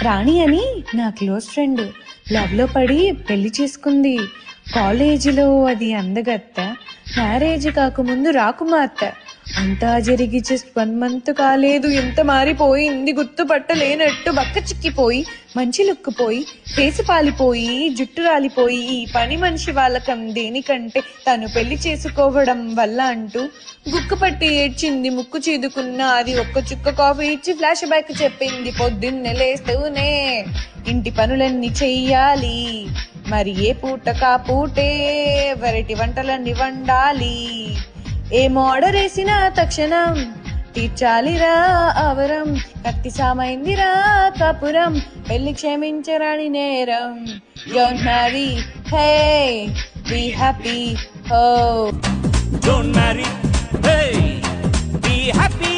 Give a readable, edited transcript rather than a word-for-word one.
రాణి అని నా close friend లవ్లో పడి పెళ్లి చేసుకుంది. కాలేజీలో అది అందగత్త, మ్యారేజ్ కాకముందు రాకుమార్తె. అంతా జరిగి జస్ట్ 1 month కాలేదు, ఎంత మారిపోయింది గుర్తుపట్టలేనట్టు. బక్క చిక్కిపోయి, మంచి లుక్కుపోయి, ఫేసు పాలిపోయి, జుట్టు రాలిపోయి, ఈ పని మనిషి వాళ్ళకం దేనికంటే తను పెళ్లి చేసుకోవడం వల్ల అంటూ గుక్కుపట్టి ఏడ్చింది. ముక్కు చీదుకున్న అది ఒక్క చుక్క కాఫీ ఇచ్చి ఫ్లాష్ బ్యాక్ చెప్పింది. పొద్దున్నే లేస్తూనే ఇంటి పనులన్నీ చెయ్యాలి, మరి ఏ పూట కా పూటే వెరైటీ వంటలన్నీ వండాలి. ఏం ఆర్డర్ వేసినా తక్షణం తీర్చాలిరా అవరం. కత్తి సామైందిరా కాపురం, పెళ్లి క్షమించరాని నేరం. Don't marry, hey, be happy, oh. Don't marry, hey, be happy.